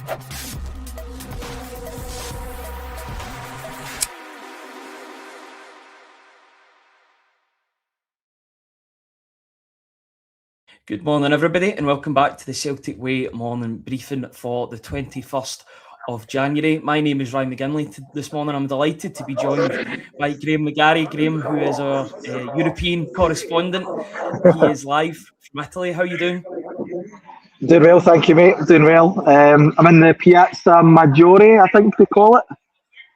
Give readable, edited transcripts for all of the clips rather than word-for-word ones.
Good morning, everybody, and welcome back to the Celtic Way morning briefing for the 21st of January. My name is Graeme McGarry. This morning, I'm delighted to be joined by Graeme McGarry. Graeme, who is our European correspondent. He is live from Italy. How are you doing? Doing well, thank you, mate. Doing well. I'm in the Piazza Maggiore, I think they call it.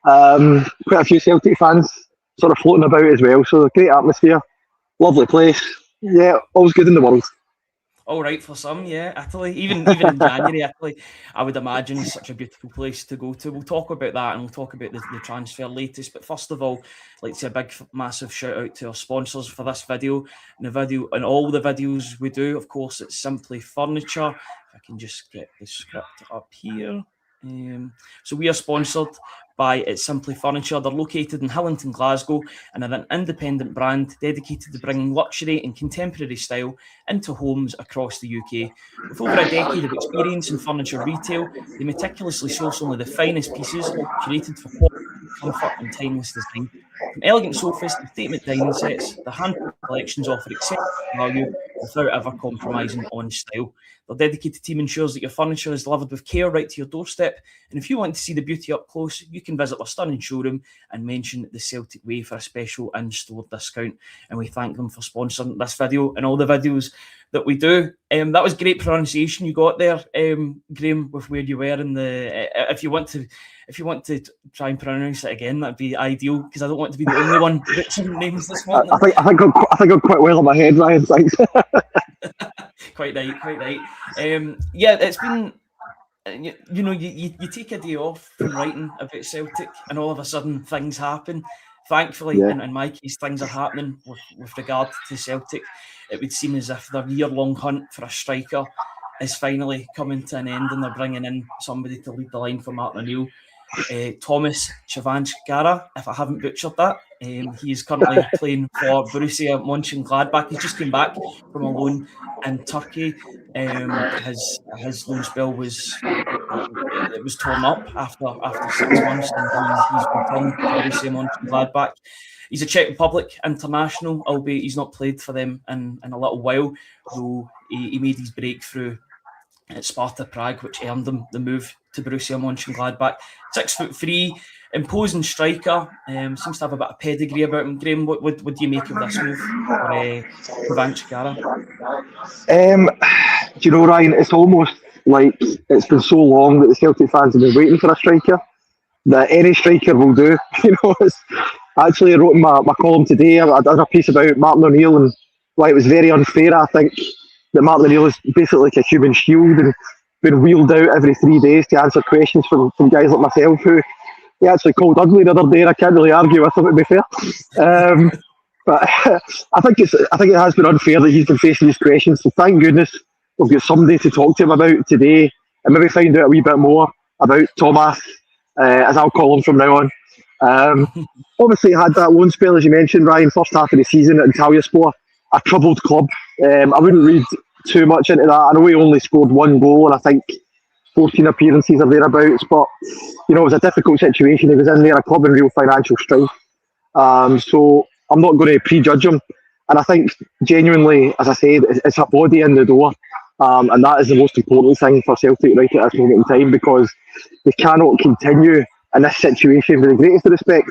Quite a few Celtic fans sort of floating about as well, so great atmosphere, lovely place. Yeah, all's good in the world. All right for some, yeah. Italy, even in January, Italy, I would imagine is such a beautiful place to go to. We'll talk about that and we'll talk about the transfer latest. But first of all, I'd like to say a big, massive shout out to our sponsors for this video and all the videos we do. Of course, it's Simply Furniture. If I can just get the script up here. So we are sponsored by It's Simply Furniture. They're located in Hillington, Glasgow, and are an independent brand dedicated to bringing luxury and contemporary style into homes across the UK. With over a decade of experience in furniture retail, they meticulously source only the finest pieces, curated for quality, comfort and timeless design. From elegant sofas to statement dining sets, the handful collections offer exceptional value without ever compromising on style. Their dedicated team ensures that your furniture is delivered with care right to your doorstep. And if you want to see the beauty up close, you can visit their stunning showroom and mention the Celtic Way for a special in-store discount. And we thank them for sponsoring this video and all the videos that we do. That was great pronunciation you got there, Graeme, with where you were in the. If you want to try and pronounce it again, that'd be ideal, because I don't want to be the only one butchering names this morning. I think I'm quite well in my head, Ryan. Thanks. Quite right. Yeah, it's been. You take a day off from writing about Celtic, and all of a sudden things happen. Thankfully, in my case, things are happening with regard to Celtic. It would seem as if their year-long hunt for a striker is finally coming to an end, and they're bringing in somebody to lead the line for Martin O'Neill. Thomas Cvancara, if I haven't butchered that. He is currently playing for Borussia Mönchengladbach. He's just came back from a loan in Turkey. His loan spell was torn up after 6 months, and he's returned to Borussia Mönchengladbach. He's a Czech Republic international, albeit he's not played for them in a little while, though he made his breakthrough at Sparta Prague, which earned him the move to Borussia Mönchengladbach. 6'3", imposing striker, seems to have a bit of pedigree about him. Graeme, what do you make of this move for Cvancara? Do you know, Ryan, it's almost like it's been so long that the Celtic fans have been waiting for a striker that any striker will do. Actually, I wrote in my column today, I did a piece about Martin O'Neill and why it was very unfair, I think, that Martin O'Neill is basically like a human shield and been wheeled out every 3 days to answer questions from guys like myself, who he actually called ugly the other day, and I can't really argue with him, to be fair. But I think it has been unfair that he's been facing these questions. So thank goodness we've got somebody to talk to him about today, and maybe find out a wee bit more about Tomas, as I'll call him from now on. Obviously, he had that loan spell, as you mentioned, Ryan, first half of the season at Antalyaspor, a troubled club. I wouldn't read too much into that. I know he only scored 1 goal, and I think 14 appearances or thereabouts, but it was a difficult situation. He was in there, a club in real financial strife. So I'm not going to prejudge him. And I think genuinely, as I said, it's a body in the door. And that is the most important thing for Celtic right at this moment in time, because they cannot continue in this situation, with the greatest respect,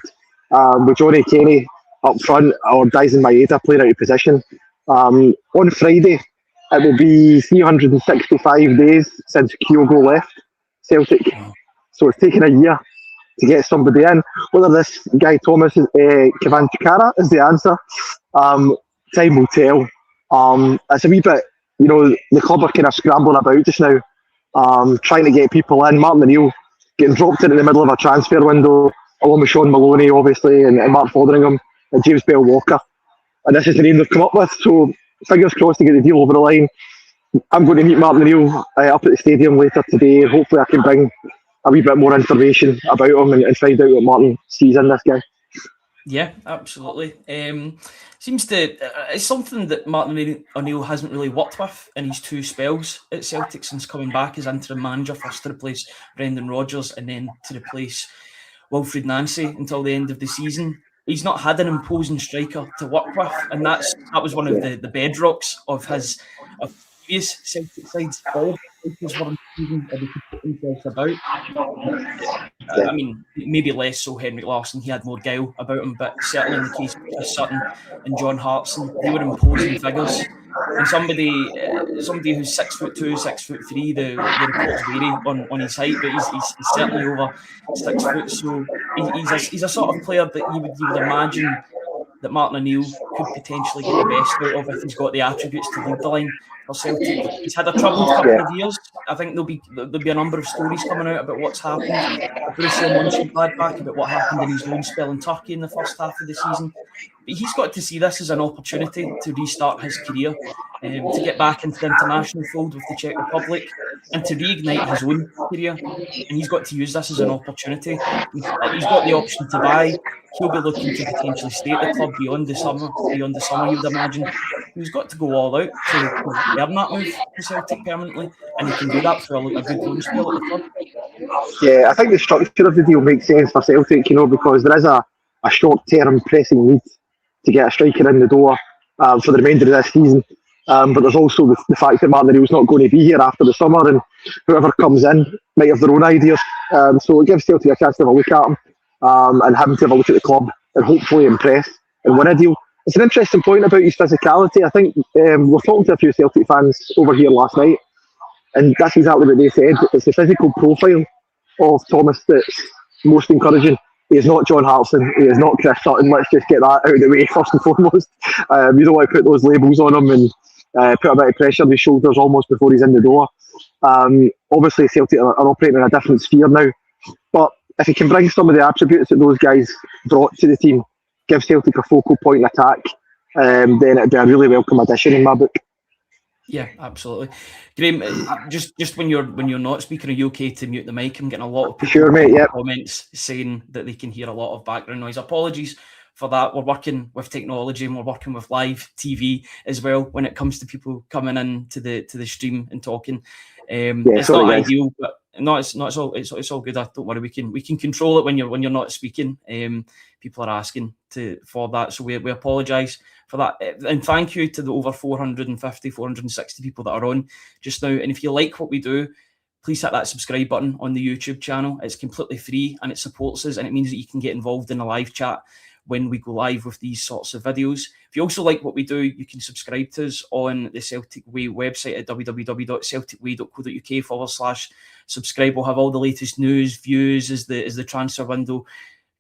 with Johnny Kenny up front or Dyson Maeda playing out of position. On Friday, it will be 365 days since Kyogo left Celtic. So it's taken a year to get somebody in. Whether this guy Tomas Cvancara is the answer, time will tell. It's a wee bit, the club are kind of scrambling about just now, trying to get people in. Martin O'Neill getting dropped in the middle of a transfer window, along with Sean Maloney, obviously, and Mark Fotheringham, and James Bell-Walker. And this is the name they've come up with, so fingers crossed to get the deal over the line. I'm going to meet Martin O'Neill up at the stadium later today, and hopefully I can bring a wee bit more information about him and find out what Martin sees in this guy. Yeah, absolutely. Seems to it's something that Martin O'Neill hasn't really worked with in his 2 spells at Celtic since coming back as interim manager, first to replace Brendan Rodgers and then to replace Wilfried Nancy until the end of the season. He's not had an imposing striker to work with, and that was one of the bedrocks of his previous Celtic sides. All strikers were imposing, or they could put themselves about. I mean, maybe less so Henrik Larsson. He had more guile about him, but certainly in the case of Chris Sutton and John Hartson, they were imposing figures. And somebody who's 6'2", 6'3", the reports vary on his height, but he's certainly over 6 foot. So he's a sort of player that you would imagine that Martin O'Neill could potentially get the best out of if he's got the attributes to lead the line for Celtic. He's had a troubled couple of years. I think there'll be a number of stories coming out about what's happened. Borussia Mönchengladbach, about what happened in his loan spell in Turkey in the first half of the season. But he's got to see this as an opportunity to restart his career, to get back into the international fold with the Czech Republic and to reignite his own career. And he's got to use this as an opportunity. He's got the option to buy. He'll be looking to potentially stay at the club beyond the summer, you would imagine. He's got to go all out to earn that move to Celtic permanently, and he can do that through a good loan spell at the club. Yeah, I think the structure of the deal makes sense for Celtic, because there is a short-term pressing need to get a striker in the door for the remainder of this season. But there's also the fact that Martin O'Neill's not going to be here after the summer, and whoever comes in might have their own ideas. So it gives Celtic a chance to have a look at him, and him to have a look at the club and hopefully impress and win a deal. It's an interesting point about his physicality. I think we're talking to a few Celtic fans over here last night, and that's exactly what they said. It's the physical profile of Tomas that's most encouraging. He is not John Hartson. He is not Chris Sutton. Let's just get that out of the way first and foremost. You don't want to put those labels on him and put a bit of pressure on his shoulders almost before he's in the door. Obviously, Celtic are operating in a different sphere now. But if he can bring some of the attributes that those guys brought to the team, give Celtic a focal point in attack, then it'd be a really welcome addition in my book. Yeah, absolutely. Graeme, just when you're not speaking, are you okay to mute the mic? I'm getting a lot of people comments saying that they can hear a lot of background noise. Apologies for that. We're working with technology and we're working with live TV as well when it comes to people coming in to the stream and talking. It's not ideal, but no, it's not. It's all good. Don't worry. We can control it when you're not speaking. People are asking for that, so we apologise for that. And thank you to the over 460 people that are on just now. And if you like what we do, please hit that subscribe button on the YouTube channel. It's completely free and it supports us, and it means that you can get involved in a live chat when we go live with these sorts of videos. If you also like what we do, you can subscribe to us on the Celtic Way website at www.celticway.co.uk/subscribe. We'll have all the latest news, views as the transfer window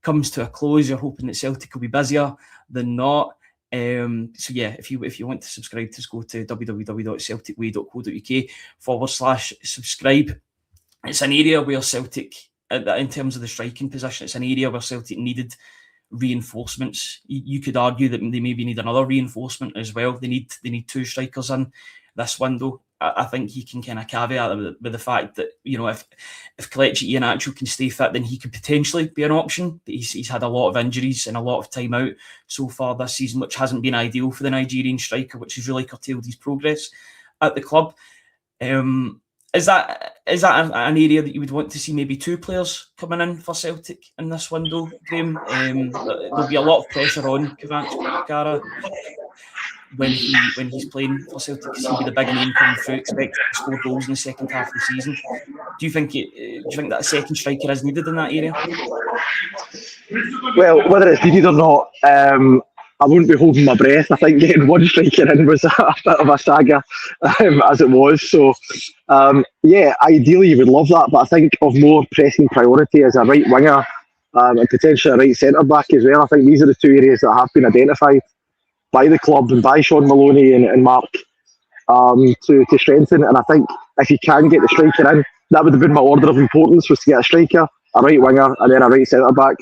comes to a close. You're hoping that Celtic will be busier than not. So yeah, if you want to subscribe to us, go to www.celticway.co.uk/subscribe. It's an area where Celtic, in terms of the striking position, it's an area where Celtic needed reinforcements. You could argue that they maybe need another reinforcement as well. They need 2 strikers in this window. I think you can kind of caveat with the fact that, if Kelechi Iheanacho can stay fit, then he could potentially be an option. But he's had a lot of injuries and a lot of time out so far this season, which hasn't been ideal for the Nigerian striker, which has really curtailed his progress at the club. Is that an area that you would want to see maybe 2 players coming in for Celtic in this window, Graeme? There'll be a lot of pressure on Cvancara when he's playing for Celtic, because he'll be the big name coming through, expected to score goals in the second half of the season. Do you think that a second striker is needed in that area? Well, whether it's needed or not, I wouldn't be holding my breath. I think getting one striker in was a bit of a saga, as it was. So, ideally you would love that, but I think of more pressing priority as a right winger and potentially a right centre-back as well. I think these are the 2 areas that have been identified by the club and by Sean Maloney and Mark to strengthen. And I think if you can get the striker in, that would have been my order of importance, was to get a striker, a right winger, and then a right centre-back.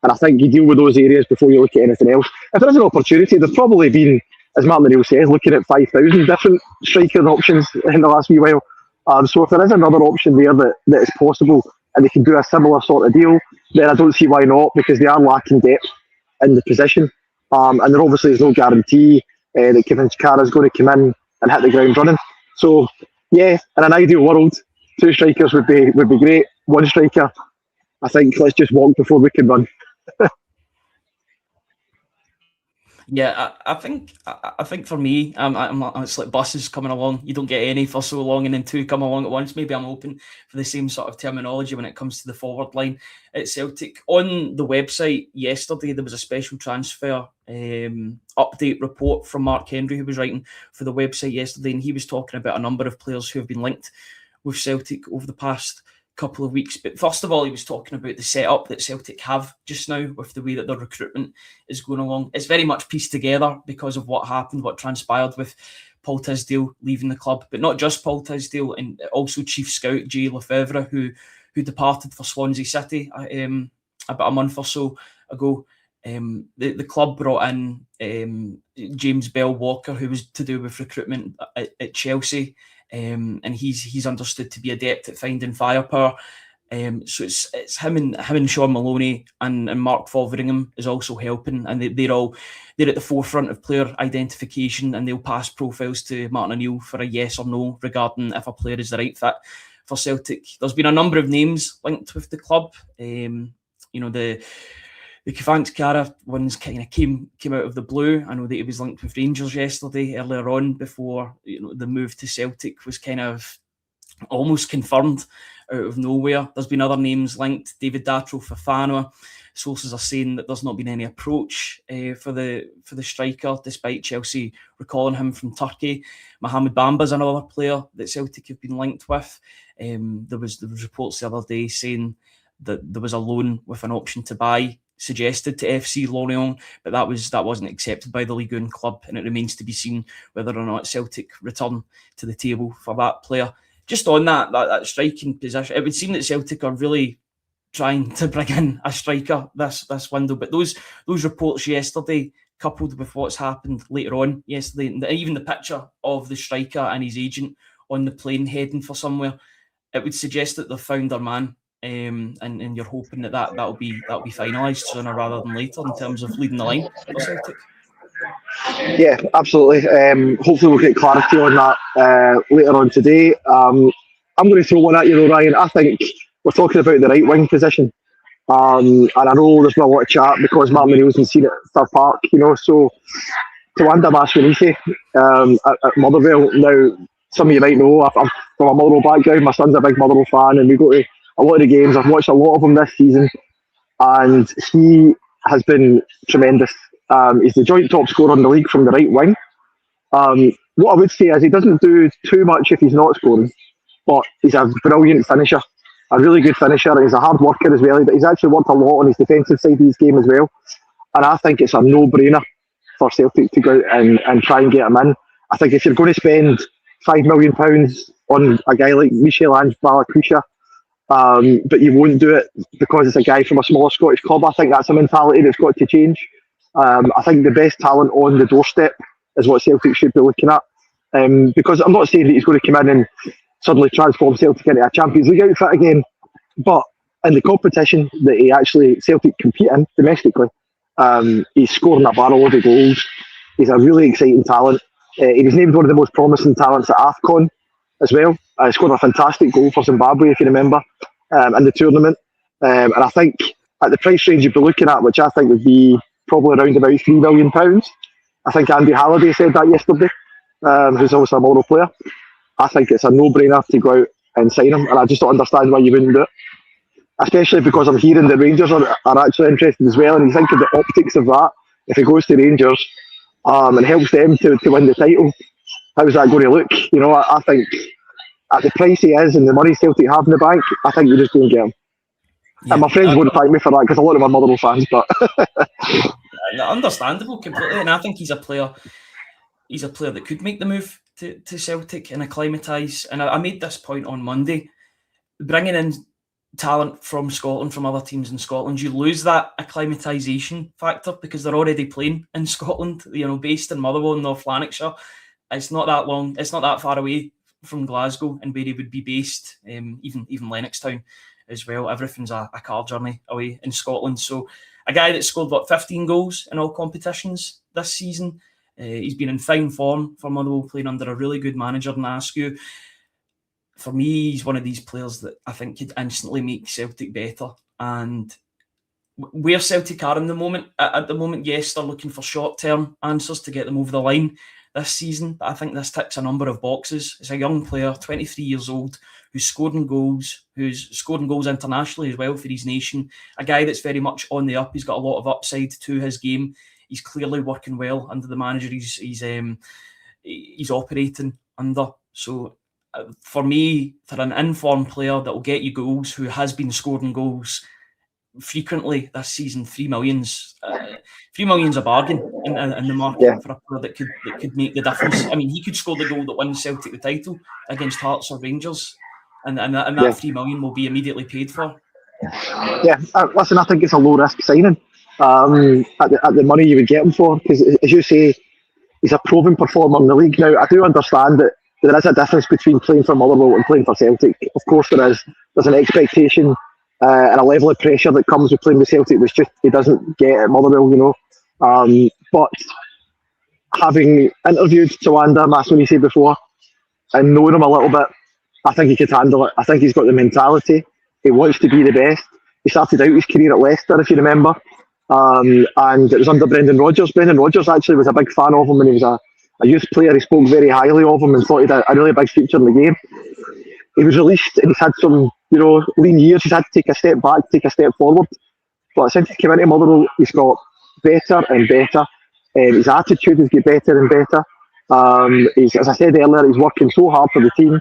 And I think you deal with those areas before you look at anything else. If there is an opportunity, there's probably been, as Martin O'Neill says, looking at 5,000 different striker options in the last wee while. So if there is another option there that is possible and they can do a similar sort of deal, then I don't see why not, because they are lacking depth in the position. And there obviously is no guarantee that Cvancara is going to come in and hit the ground running. So, yeah, in an ideal world, 2 strikers would be great. 1 striker, I think, let's just walk before we can run. Yeah, I think for me, it's like buses coming along. You don't get any for so long, and then 2 come along at once. Maybe I'm hoping for the same sort of terminology when it comes to the forward line at Celtic. On the website yesterday, there was a special transfer update report from Mark Henry, who was writing for the website yesterday, and he was talking about a number of players who have been linked with Celtic over the past couple of weeks. But first of all, he was talking about the setup that Celtic have just now with the way that their recruitment is going along. It's very much pieced together because of what happened, what transpired with Paul Tisdale leaving the club, but not just Paul Tisdale, and also Chief Scout Jay Lefebvre, who departed for Swansea City about a month or so ago. The club brought in James Bell Walker, who was to do with recruitment at Chelsea. And he's understood to be adept at finding firepower. So it's him and Sean Maloney and Mark Fotheringham is also helping, and they're at the forefront of player identification, and they'll pass profiles to Martin O'Neill for a yes or no regarding if a player is the right fit for Celtic. There's been a number of names linked with the club. The Cvancara ones kind of came out of the blue. I know that he was linked with Rangers yesterday earlier on before the move to Celtic was kind of almost confirmed out of nowhere. There's been other names linked. David Datro Fofana. Sources are saying that there's not been any approach for the striker, despite Chelsea recalling him from Turkey. Mohamed Bamba's another player that Celtic have been linked with. There was reports the other day saying that there was a loan with an option to buy suggested to FC Lorient, but that wasn't accepted by the Ligue 1 club, and it remains to be seen whether or not Celtic return to the table for that player. Just on that striking position, it would seem that Celtic are really trying to bring in a striker this window, but those reports yesterday, coupled with what's happened later on yesterday, and even the picture of the striker and his agent on the plane heading for somewhere, it would suggest that they've found their man. And you're hoping that'll be finalised sooner rather than later in terms of leading the line for Celtic. Yeah, absolutely. Hopefully we'll get clarity on that later on today. I'm going to throw one at you though, Ryan. I think we're talking about the right wing position, and I know there's been a lot of chat because Martin O'Neill's been seen at Star Park, so Tawanda Mascarenhas at Motherwell. Now, some of you might know I'm from a Motherwell background. My son's a big Motherwell fan, and we go to a lot of the games. I've watched a lot of them this season, and he has been tremendous. He's the joint top scorer in the league from the right wing. What I would say is he doesn't do too much if he's not scoring, but he's a brilliant finisher, a really good finisher, and he's a hard worker as well. But he's actually worked a lot on his defensive side of his game as well, and I think it's a no-brainer for Celtic to go out and try and get him in. I think if you're going to spend £5 million on a guy like Michel-Ange Balakusha, but you won't do it because it's a guy from a smaller Scottish club, I think that's a mentality that's got to change. I think the best talent on the doorstep is what Celtic should be looking at. Because I'm not saying that he's going to come in and suddenly transform Celtic into a Champions League outfit again, but in the competition that Celtic compete in domestically, he's scoring a barrel of goals. He's a really exciting talent. He was named one of the most promising talents at AFCON as well. Scored a fantastic goal for Zimbabwe, if you remember, in the tournament. And I think at the price range you'd be looking at, which I think would be probably around about £3 million, I think Andy Halliday said that yesterday, who's also a Motherwell player. I think it's a no-brainer to go out and sign him, and I just don't understand why you wouldn't do it. Especially because I'm hearing that Rangers are actually interested as well, and you think of the optics of that. If he goes to Rangers and helps them to win the title, how's that going to look? I think at the price he is and the money Celtic have in the bank, I think you just go and get him. Yeah, and my friends won't thank me for that because a lot of them are Motherwell fans, but understandable completely. And I think he's a player that could make the move to Celtic and acclimatise. And I made this point on Monday. Bringing in talent from Scotland, from other teams in Scotland, you lose that acclimatisation factor because they're already playing in Scotland, based in Motherwell in North Lanarkshire. It's not that far away from Glasgow and where he would be based, even Lennoxtown as well. Everything's a car journey away in Scotland. So a guy that scored 15 goals in all competitions this season. He's been in fine form for Motherwell, playing under a really good manager in Askew. For me, he's one of these players that I think could instantly make Celtic better. And where Celtic are in the moment, at the moment, yes, they're looking for short-term answers to get them over the line this season, but I think this ticks a number of boxes. It's a young player, 23 years old, who's scored goals internationally as well for his nation. A guy that's very much on the up. He's got a lot of upside to his game. He's clearly working well under the manager he's operating under. So for me, for an informed player that will get you goals, who has been scoring goals frequently this season, 3 million's a bargain in the market for a player that could make the difference. I mean, he could score the goal that wins Celtic the title against Hearts or Rangers, and that 3 million will be immediately paid for. Yeah, listen, I think it's a low risk signing at the money you would get him for, because as you say, he's a proven performer in the league. Now, I do understand that there is a difference between playing for Motherwell and playing for Celtic. Of course there is. There's an expectation and a level of pressure that comes with playing with Celtic, which just he doesn't get at Motherwell, But having interviewed Cvancara, as we said before, and knowing him a little bit, I think he could handle it. I think he's got the mentality. He wants to be the best. He started out his career at Leicester, if you remember, and it was under Brendan Rodgers. Brendan Rodgers actually was a big fan of him when he was a youth player. He spoke very highly of him and thought he had a really big future in the game. He was released and he's had some, lean years. He's had to take a step back, take a step forward. But since he came into Motherwell, he's got better and better. His attitude has got better and better. As I said earlier, he's working so hard for the team.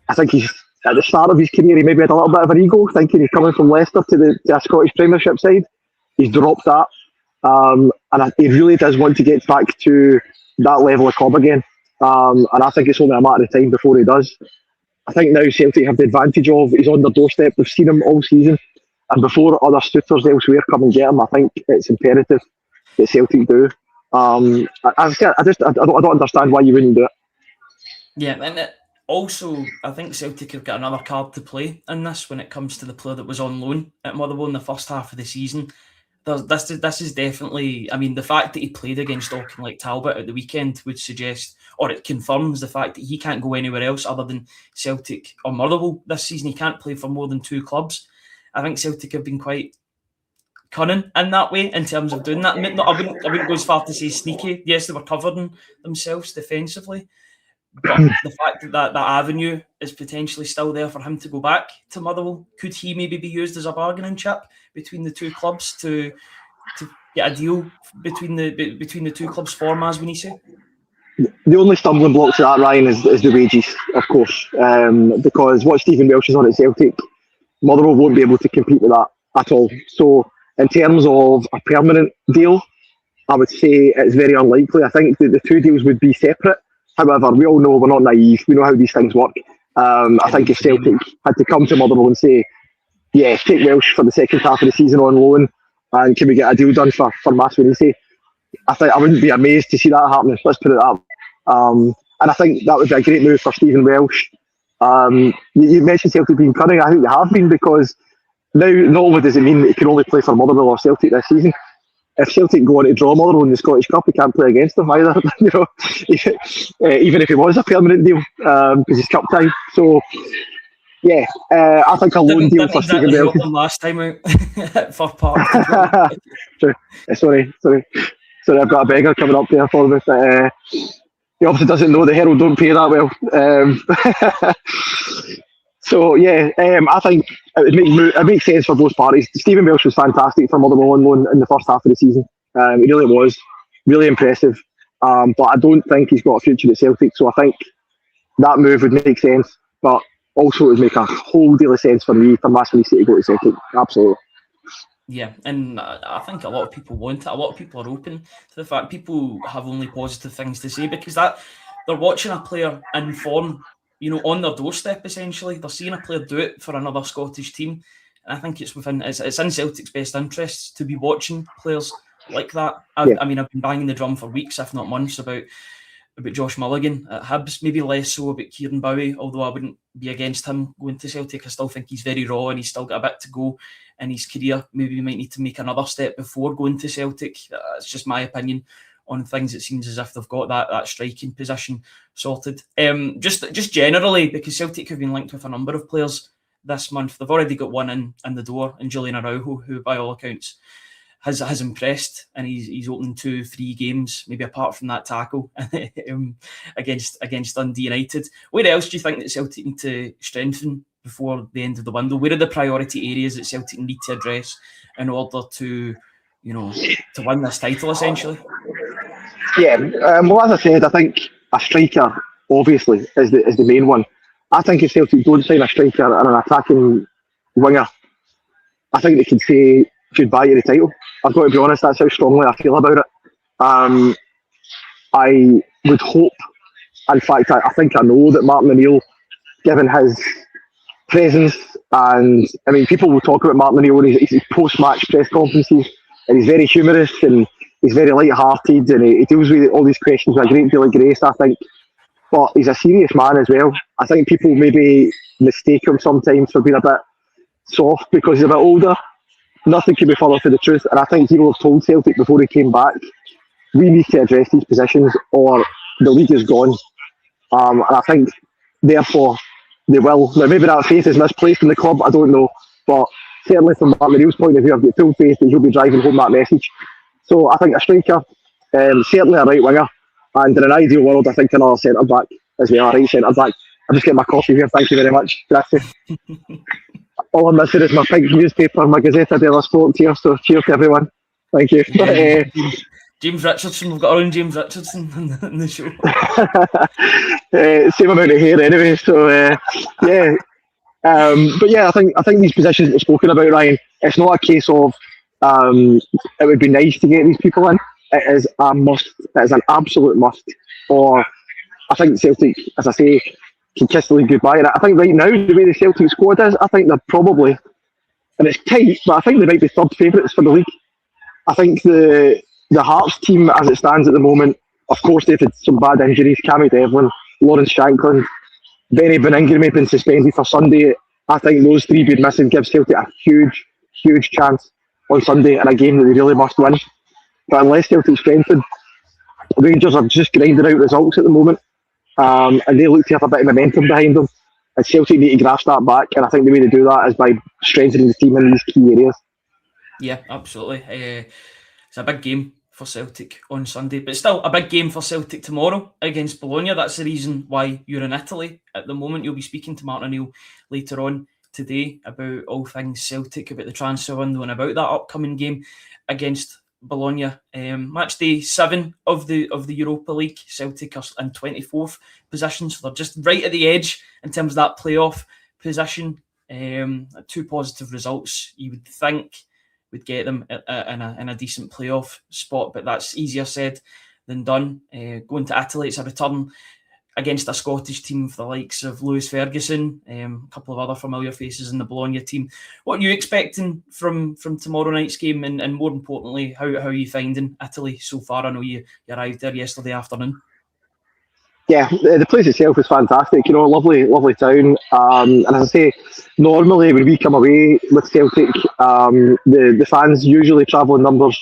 I think he's at the start of his career, he maybe had a little bit of an ego, thinking he's coming from Leicester to a Scottish Premiership side. He's dropped that, and he really does want to get back to that level of club again. And I think it's only a matter of time before he does. I think now Celtic have the advantage of he's on their doorstep. We've seen him all season, and before other suitors elsewhere come and get him, I think it's imperative that Celtic do. As I said, I don't understand why you wouldn't do it. Yeah, and also I think Celtic have got another card to play in this when it comes to the player that was on loan at Motherwell in the first half of the season. This is definitely, I mean, the fact that he played against Auckland like Talbot at the weekend would suggest, or it confirms the fact that he can't go anywhere else other than Celtic or Motherwell this season. He can't play for more than 2 clubs. I think Celtic have been quite cunning in that way in terms of doing that. I wouldn't go as far to say sneaky. Yes, they were covering themselves defensively, but the fact that avenue is potentially still there for him to go back to Motherwell, could he maybe be used as a bargaining chip between the 2 clubs to get a deal between the 2 clubs for Mas Winisi? The only stumbling block to that, Ryan, is the wages, of course, because what Stephen Welsh is on at Celtic, Motherwell won't be able to compete with that at all. So in terms of a permanent deal, I would say it's very unlikely. I think that the 2 deals would be separate. However, we all know we're not naive. We know how these things work. I think if Celtic had to come to Motherwell and say, yeah, take Welsh for the second half of the season on loan, and can we get a deal done for Mas Winisi, I think I wouldn't be amazed to see that happening. Let's put it that way. And I think that would be a great move for Stephen Welsh. You mentioned Celtic being cunning. I think they have been, because now not only does it mean that he can only play for Motherwell or Celtic this season, if Celtic go on to draw Motherwell in the Scottish Cup, he can't play against them either. Even if it was a permanent deal, because it's cup time. So, yeah, I think a loan deal for Stephen Welsh. Last time out for Park. Sorry, I've got a beggar coming up there for me. But, he obviously doesn't know the Herald don't pay that well. So yeah, I think it makes sense for both parties. Stephen Welsh was fantastic for Motherwell on loan in the first half of the season. He really was, really impressive. But I don't think he's got a future at Celtic. So I think that move would make sense. But also it would make a whole deal of sense for me for Mas Winisi to go to Celtic. Absolutely. Yeah, and I think a lot of people want it. A lot of people are open to the fact people have only positive things to say, because that they're watching a player in form, on their doorstep, essentially. They're seeing a player do it for another Scottish team. And I think it's in Celtic's best interests to be watching players like that. I mean, I've been banging the drum for weeks, if not months, about Josh Mulligan at Hibs, maybe less so about Kieran Bowie, although I wouldn't be against him going to Celtic. I still think he's very raw and he's still got a bit to go in his career. Maybe he might need to make another step before going to Celtic. It's just my opinion on things. It seems as if they've got that striking position sorted. Just generally, because Celtic have been linked with a number of players this month. They've already got one in the door, in Julian Araujo, who by all accounts has impressed, and he's opened 2-3 games, maybe apart from that tackle against Dundee United. Where else do you think that Celtic need to strengthen before the end of the window? Where are the priority areas that Celtic need to address in order to win this title, essentially? Yeah, well, as I said, I think a striker obviously is the main one. I think if Celtic don't sign a striker and an attacking winger, I think they can say goodbye to the title. I've got to be honest, that's how strongly I feel about it. I would hope, in fact, I think I know that Martin O'Neill, given his presence, and I mean, people will talk about Martin O'Neill in his post-match press conferences, and he's very humorous and he's very light-hearted, and he deals with all these questions with a great deal of grace, I think. But he's a serious man as well. I think people maybe mistake him sometimes for being a bit soft because he's a bit older. Nothing could be further from the truth, and I think he will have told Celtic before he came back, we need to address these positions or the league is gone. And I think, therefore, they will. Now, maybe that faith is misplaced in the club, I don't know, but certainly from Martin O'Neill's point of view, I've got full faith that he'll be driving home that message. So I think a striker, certainly a right winger, and in an ideal world, I think another centre-back as well, a right centre-back. I'm just getting my coffee here, thank you very much. Grazie. All I'm missing is my pink newspaper, my Gazzetta dello Sport here, so cheers to everyone. Thank you. James Richardson, we've got our own James Richardson in the show. Same amount of hair anyway, so yeah. But yeah, I think these positions that you've spoken about, Ryan, it's not a case of it would be nice to get these people in. It is a must. It is an absolute must. Or I think Celtic, as I say, can kiss the league goodbye. And I think right now, the way the Celtic squad is, I think they're probably, and it's tight, but I think they might be third favourites for the league. I think the Hearts team, as it stands at the moment, of course they've had some bad injuries. Cammy Devlin, Lawrence Shankland, Benny Beningame been suspended for Sunday. I think those three being missing gives Celtic a huge chance on Sunday in a game that they really must win. But unless Celtic strengthen, Rangers are just grinding out results at the moment, and they look to have a bit of momentum behind them. And Celtic need to grasp that back, and I think the way to do that is by strengthening the team in these key areas. Yeah, absolutely. It's a big game for Celtic on Sunday, but still a big game for Celtic tomorrow against Bologna. That's the reason why you're in Italy at the moment. You'll be speaking to Martin O'Neill later on today about all things Celtic, about the transfer window, and about that upcoming game against Bologna. Match day 7 of the Europa League. Celtic are in 24th position, so they're just right at the edge in terms of that playoff position. 2 positive results, you would think, would get them in a decent playoff spot, but that's easier said than done. Going to Italy, it's a return against a Scottish team with the likes of Lewis Ferguson, a couple of other familiar faces in the Bologna team. What are you expecting from tomorrow night's game, and more importantly, how are you finding Italy so far? I know you arrived there yesterday afternoon. Yeah, the place itself is fantastic. Lovely town. And as I say, normally when we come away with Celtic, the fans usually travel in numbers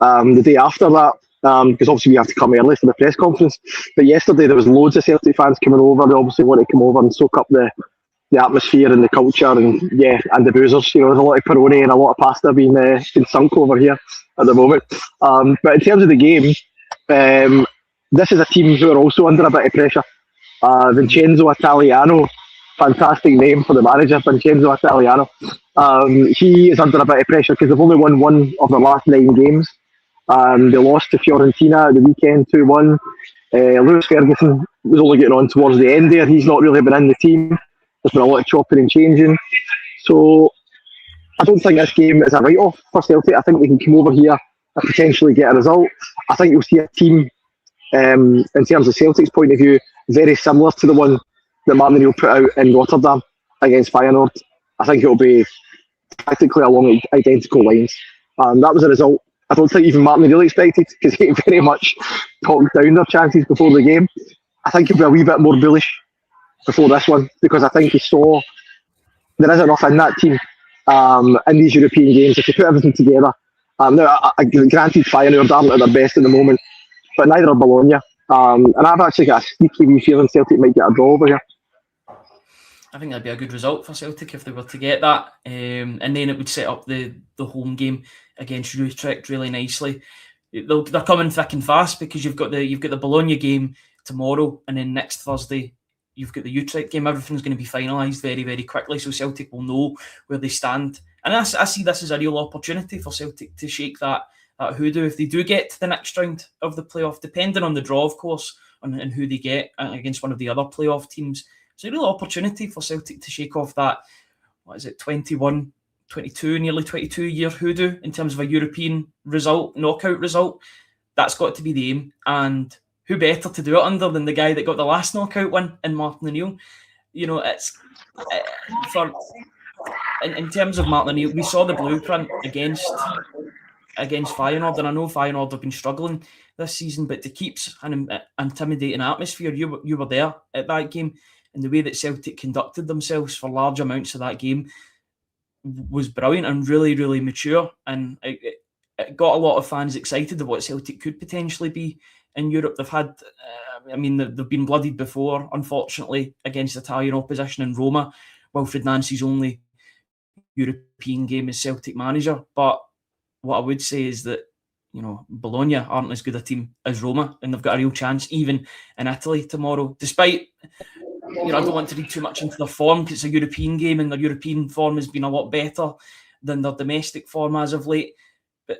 the day after that, because obviously we have to come early for the press conference. But yesterday there was loads of Celtic fans coming over. They obviously want to come over and soak up the atmosphere and the culture, and the boozers. There's a lot of Peroni and a lot of pasta being sunk over here at the moment. But in terms of the game, this is a team who are also under a bit of pressure. Vincenzo Italiano, fantastic name for the manager, Vincenzo Italiano. He is under a bit of pressure because they've only won 1 of their last 9 games. They lost to Fiorentina at the weekend 2-1. Lewis Ferguson was only getting on towards the end there. He's not really been in the team. There's been a lot of chopping and changing. So I don't think this game is a write-off for Celtic. I think they can come over here and potentially get a result. I think you'll see a team, in terms of Celtic's point of view, very similar to the one that Martin O'Neill put out in Rotterdam against Feyenoord. I think it'll be practically along identical lines. That was a result I don't think even Martin really expected, because he very much talked down their chances before the game. I think he'll be a wee bit more bullish before this one, because I think he saw there is enough in that team in these European games if you put everything together. Now, granted, Feyenoord aren't at their best at the moment, but neither are Bologna. And I've actually got a sneaky wee feeling Celtic might get a draw over here. I think that'd be a good result for Celtic if they were to get that, and then it would set up the home game against Utrecht really nicely. They're coming thick and fast, because you've got the Bologna game tomorrow, and then next Thursday you've got the Utrecht game. Everything's going to be finalised very, very quickly, so Celtic will know where they stand. And I see this as a real opportunity for Celtic to shake that hoodoo if they do get to the next round of the playoff, depending on the draw, of course, and who they get against one of the other playoff teams. It's a real opportunity for Celtic to shake off that, 21, 22, nearly 22 year hoodoo in terms of a European result, knockout result. That's got to be the aim. And who better to do it under than the guy that got the last knockout win in Martin O'Neill? It's in terms of Martin O'Neill, we saw the blueprint against Feyenoord, and I know Feyenoord have been struggling this season, but to keep an intimidating atmosphere, you were there at that game, and the way that Celtic conducted themselves for large amounts of that game was brilliant and really, really mature, and it got a lot of fans excited of what Celtic could potentially be in Europe. They've had, they've been bloodied before, unfortunately, against Italian opposition in Roma. Wilfried Nancy's only European game as Celtic manager, but what I would say is that Bologna aren't as good a team as Roma, and they've got a real chance even in Italy tomorrow, despite I don't want to read too much into their form, because it's a European game and their European form has been a lot better than their domestic form as of late. But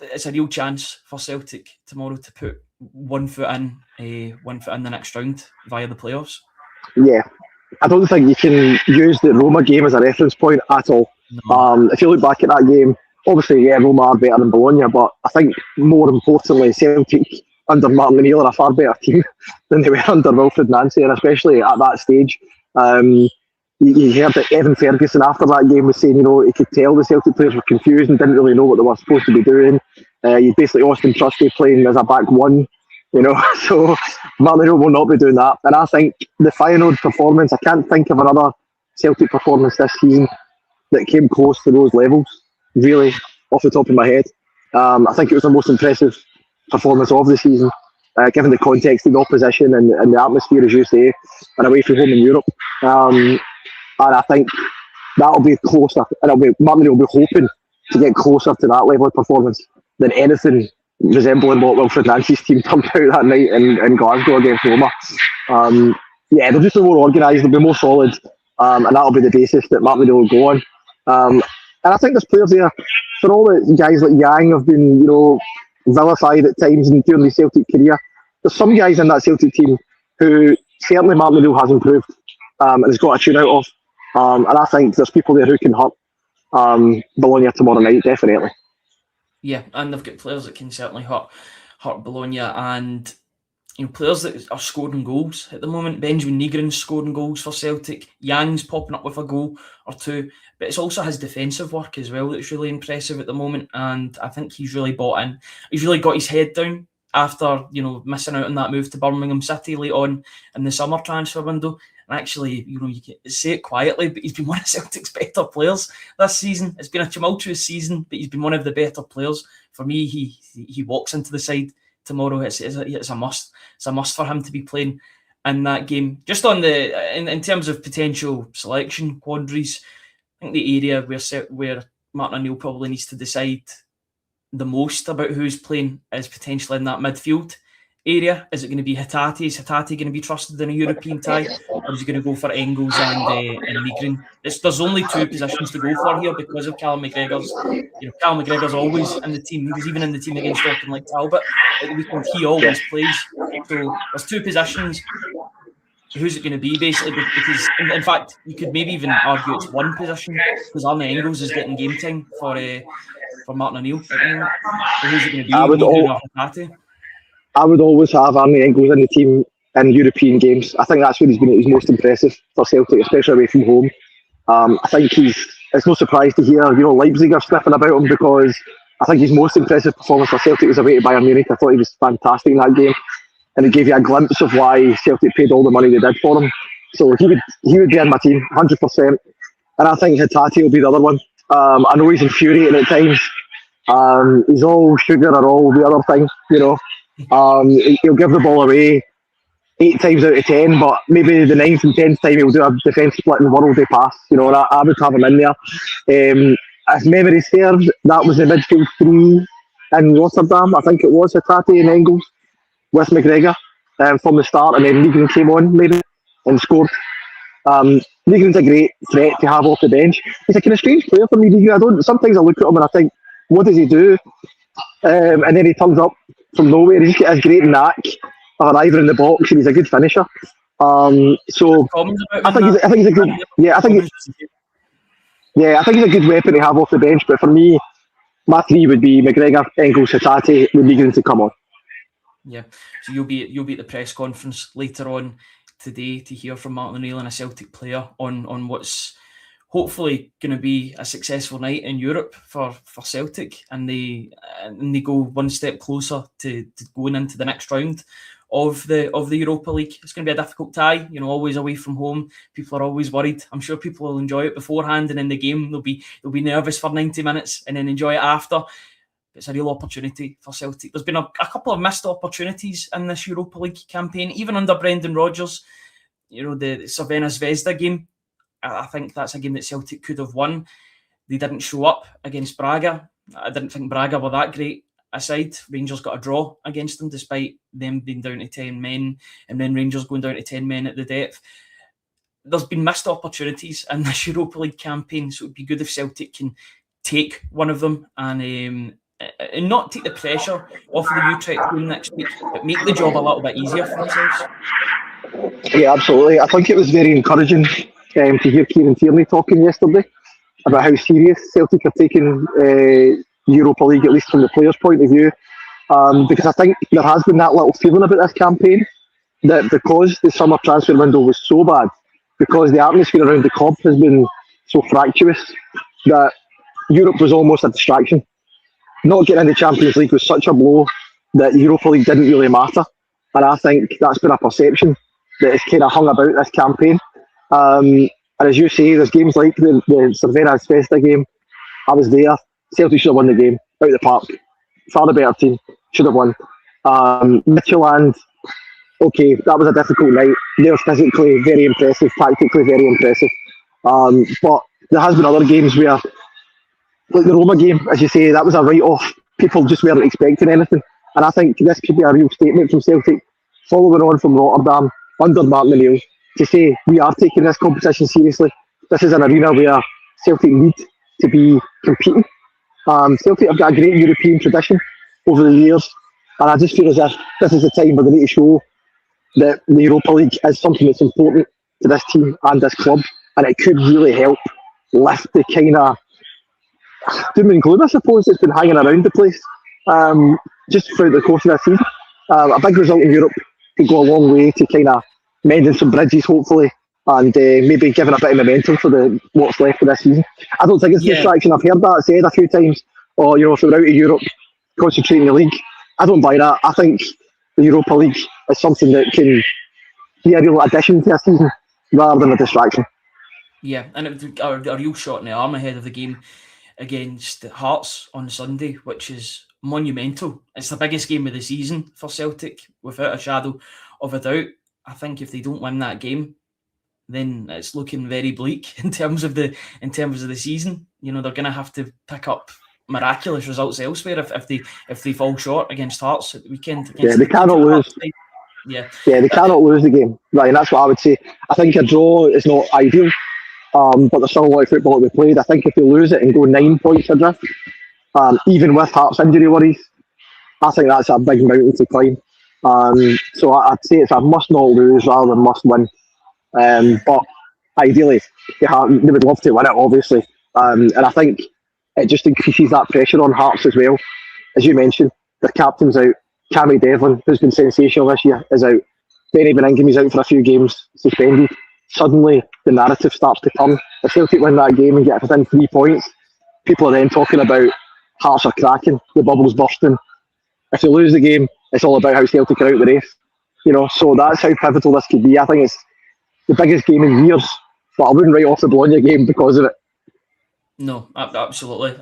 it's a real chance for Celtic tomorrow to put one foot in the next round via the playoffs. Yeah, I don't think you can use the Roma game as a reference point at all. No. If you look back at that game, obviously, Roma are better than Bologna, but I think more importantly, Celtic under Martin O'Neill are a far better team than they were under Wilfried Nancy, and especially at that stage. You heard that Evan Ferguson after that game was saying, he could tell the Celtic players were confused and didn't really know what they were supposed to be doing. You basically Austin Trusty playing as a back one, so Martin O'Neill will not be doing that. And I think the Feyenoord performance, I can't think of another Celtic performance this season that came close to those levels, really, off the top of my head. I think it was the most impressive performance of the season, given the context of the opposition and the atmosphere, as you say, and away from home in Europe. And I think that'll be closer, and Martin will be hoping to get closer to that level of performance than anything resembling what Wilfried Nancy's team turned out that night in Glasgow against Roma. They'll just be more organised, they'll be more solid, and that'll be the basis that Martin will go on. And I think there's players there, for all the guys like Yang have been, vilified at times during the Celtic career, there's some guys in that Celtic team who certainly Martin O'Neill has improved and has got a tune out of. And I think there's people there who can hurt Bologna tomorrow night, definitely. Yeah, and they've got players that can certainly hurt Bologna, and players that are scoring goals at the moment. Benjamin Nygren's scoring goals for Celtic. Yang's popping up with a goal or two. But it's also his defensive work as well that's really impressive at the moment. And I think he's really bought in. He's really got his head down after, missing out on that move to Birmingham City late on in the summer transfer window. And actually, you can say it quietly, but he's been one of Celtic's better players this season. It's been a tumultuous season, but he's been one of the better players. For me, he walks into the side tomorrow. It's a must. It's a must for him to be playing in that game. Just on in terms of potential selection quandaries, I think the area where Martin O'Neill probably needs to decide the most about who's playing is potentially in that midfield area. Is it going to be Hatate? Is Hatate going to be trusted in a European tie, or is he going to go for Engels and Nygren? There's only two positions to go for here because of Callum McGregor's. Callum McGregor's always in the team. He was even in the team against Auckland like Talbot at the weekend. He always plays. So there's two positions. Who's it going to be, basically? Because, in fact, you could maybe even argue it's one position, because Arne Engels is getting game time for Martin O'Neill. So who's it going to be? I would always have Arne Engels in the team in European games. I think that's where he's been at his most impressive for Celtic, especially away from home. I think it's no surprise to hear, Leipzig are sniffing about him because I think his most impressive performance for Celtic was away to Bayern Munich. I thought he was fantastic in that game, and it gave you a glimpse of why Celtic paid all the money they did for him. So he would be in my team 100%. And I think Hatate will be the other one. I know he's infuriating at times. He's all sugar or all the other thing, you know. He'll give the ball away 8 times out of 10, but maybe the 9th and 10th time he'll do a defence split and worldly pass, you know, and I would have him in there. If memory serves, that was the midfield 3 in Rotterdam. I think it was Hatate and Engels with McGregor from the start, and then Nygren came on maybe and scored. Nygren's a great threat to have off the bench. He's a kind of strange player for me, Nygren. Sometimes I look at him and I think, what does he do? And then he turns up from nowhere. He's got his great knack of arriving in the box, and he's a good finisher. So I think he's a good. I think he's a good weapon to have off the bench. But for me, my 3 would be McGregor, Engels, Hatate, with Nygren to come on. Yeah, so you'll be at the press conference later on today to hear from Martin O'Neill and a Celtic player on what's hopefully going to be a successful night in Europe for Celtic, and they go one step closer to going into the next round of the Europa League. It's going to be a difficult tie, you know, always away from home. People are always worried. I'm sure people will enjoy it beforehand, and in the game they'll be nervous for 90 minutes and then enjoy it after. It's a real opportunity for Celtic. There's been a couple of missed opportunities in this Europa League campaign, even under Brendan Rodgers. You know, the Cervena Zvezda game, I think that's a game that Celtic could have won. They didn't show up against Braga. I didn't think Braga were that great a side. Rangers got a draw against them despite them being down to 10 men, and then Rangers going down to 10 men at the depth. There's been missed opportunities in this Europa League campaign, so it would be good if Celtic can take one of them and not take the pressure off of the Utrecht game next week, but make the job a little bit easier for themselves. Yeah, absolutely. I think it was very encouraging to hear Kieran Tierney talking yesterday about how serious Celtic are taking Europa League, at least from the players' point of view, because I think there has been that little feeling about this campaign that because the summer transfer window was so bad, because the atmosphere around the club has been so fractious, that Europe was almost a distraction. Not getting in the Champions League was such a blow that Europa League didn't really matter, and I think that's been a perception that has kind of hung about this campaign. And as you say, there's games like the Cervena Zvezda game. I was there. Celtic should have won the game out of the park. Far the better team, should have won. Midtjylland, okay, that was a difficult night. They were physically very impressive, tactically very impressive. But there has been other games where, like the Roma game, as you say, that was a write-off. People just weren't expecting anything. And I think this could be a real statement from Celtic, following on from Rotterdam, under Martin O'Neill, to say we are taking this competition seriously. This is an arena where Celtic need to be competing. Celtic have got a great European tradition over the years, and I just feel as if this is the time where they need to show that the Europa League is something that's important to this team and this club, and it could really help lift the kind of doom and gloom, I suppose, that's been hanging around the place just throughout the course of this season. A big result in Europe could go a long way to kind of mending some bridges, hopefully, and maybe giving a bit of momentum for what's left of this season. I don't think it's a distraction. I've heard that said a few times. Or, you know, if we're out of Europe, concentrating the league. I don't buy that. I think the Europa League is something that can be a real addition to a season rather than a distraction. Yeah, and it was a real shot in the arm ahead of the game against Hearts on Sunday, which is monumental. It's the biggest game of the season for Celtic, without a shadow of a doubt. I think if they don't win that game, then it's looking very bleak in terms of the season. You know, they're going to have to pick up miraculous results elsewhere if they fall short against Hearts at the weekend. Yeah, they cannot lose. Yeah, they cannot lose the game. Right, and that's what I would say. I think a draw is not ideal, but there's still a lot of football to be played. I think if they lose it and go 9 points adrift, even with Hearts injury worries, I think that's a big mountain to climb. So I'd say it's a must not lose rather than must win. But ideally, they would love to win it, obviously. And I think it just increases that pressure on Hearts as well. As you mentioned, their captain's out. Cammy Devlin, who's been sensational this year, is out. Benny Benningham is out for a few games, suspended. Suddenly, the narrative starts to turn. If Celtic win that game and get within 3 points, people are then talking about Hearts are cracking, the bubble's bursting. If they lose the game, it's all about how Celtic are out the race. So that's how pivotal this could be. I think it's the biggest game in years, but I wouldn't write off the Bologna game because of it. No, absolutely.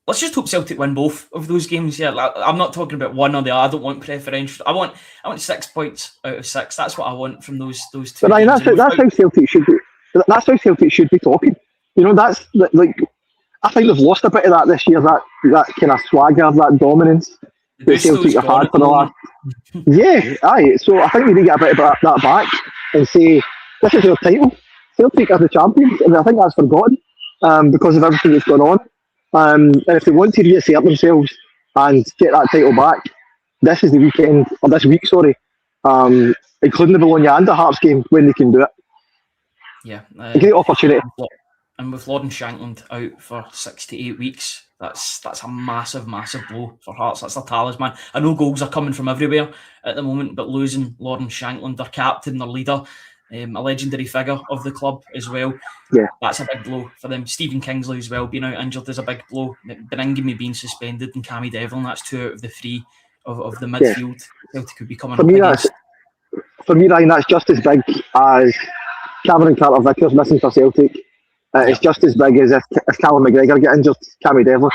Let's just hope Celtic win both of those games. Yeah, I'm not talking about one or the other. I don't want preferential. I want 6 points out of 6. That's what I want from those two. But Ryan, that's how Celtic should be. That's how Celtic should be talking. That's like, I think they've lost a bit of that this year. That kind of swagger, that dominance that Celtic have had for the last. Yeah, aye. So I think we need to get a bit of that back and say this is our title. Celtic are the champions, and I think that's forgotten because of everything that's gone on. And if they want to reassert themselves and get that title back, this is the weekend, or this week, sorry, including the Bologna and the Hearts game when they can do it. Yeah, a great opportunity. And with Lord and Shankland out for 6 to 8 weeks, that's a massive, massive blow for Hearts. That's their talisman. I know goals are coming from everywhere at the moment, but losing Lord and Shankland, their captain, their leader, a legendary figure of the club as well. Yeah, that's a big blow for them. Stephen Kingsley as well being out injured is a big blow. Beningame being suspended and Cammy Devlin, that's 2 out of the 3 of the midfield. Celtic could be coming for up me, against. For me, Ryan, that's just as big as Cameron Carter-Vickers missing for Celtic. It's just as big as if Callum McGregor get injured, Cammy Devlin.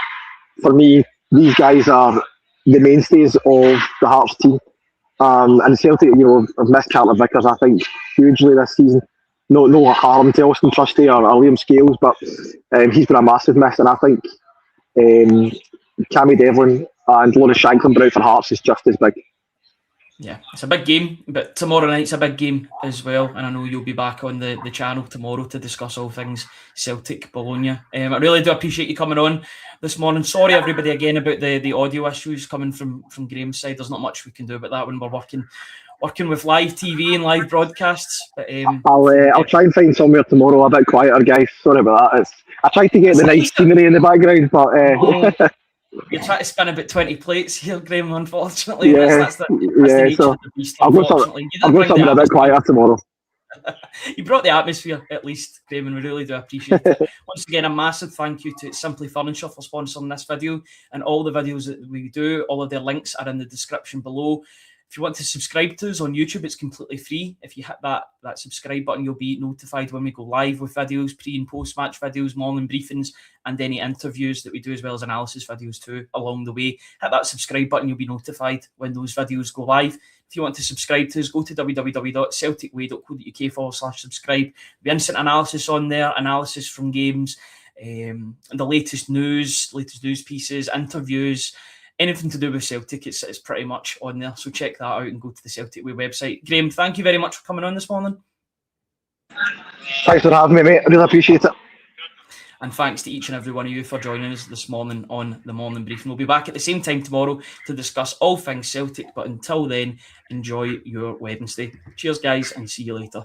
For me, these guys are the mainstays of the Hearts team. And Celtic, have missed Carter-Vickers, I think, hugely this season. No harm to Austin Trusty or Liam Scales, but he's been a massive miss, and I think Cammy Devlin and Lawrence Shankland out for Hearts is just as big. Yeah, it's a big game, but tomorrow night's a big game as well, and I know you'll be back on the channel tomorrow to discuss all things Celtic Bologna. I really do appreciate you coming on this morning. Sorry everybody again about the audio issues coming from Graeme's side. There's not much we can do about that when we're working with live TV and live broadcasts. But I'll try and find somewhere tomorrow a bit quieter, guys. Sorry about that. I tried to get the nice scenery in the background, but you're trying to spin about 20 plates here, Graeme, unfortunately. Yeah, that's the nature of the beast, I'll go somewhere a bit quieter tomorrow. You brought the atmosphere, at least, Graeme, and we really do appreciate it. Once again, a massive thank you to Simply Furniture for sponsoring this video, and all the videos that we do, all of their links are in the description below. If you want to subscribe to us on YouTube, it's completely free. If you hit that subscribe button, you'll be notified when we go live with videos, pre- and post-match videos, morning briefings, and any interviews that we do, as well as analysis videos too along the way. Hit that subscribe button, you'll be notified when those videos go live. If you want to subscribe to us, go to www.celticway.co.uk/subscribe. The instant analysis on there, analysis from games, the latest news pieces, interviews, anything to do with Celtic, it's pretty much on there. So check that out and go to the Celtic Way website. Graeme, thank you very much for coming on this morning. Thanks for having me, mate. I really appreciate it. And thanks to each and every one of you for joining us this morning on the Morning Briefing. We'll be back at the same time tomorrow to discuss all things Celtic. But until then, enjoy your Wednesday. Cheers, guys, and see you later.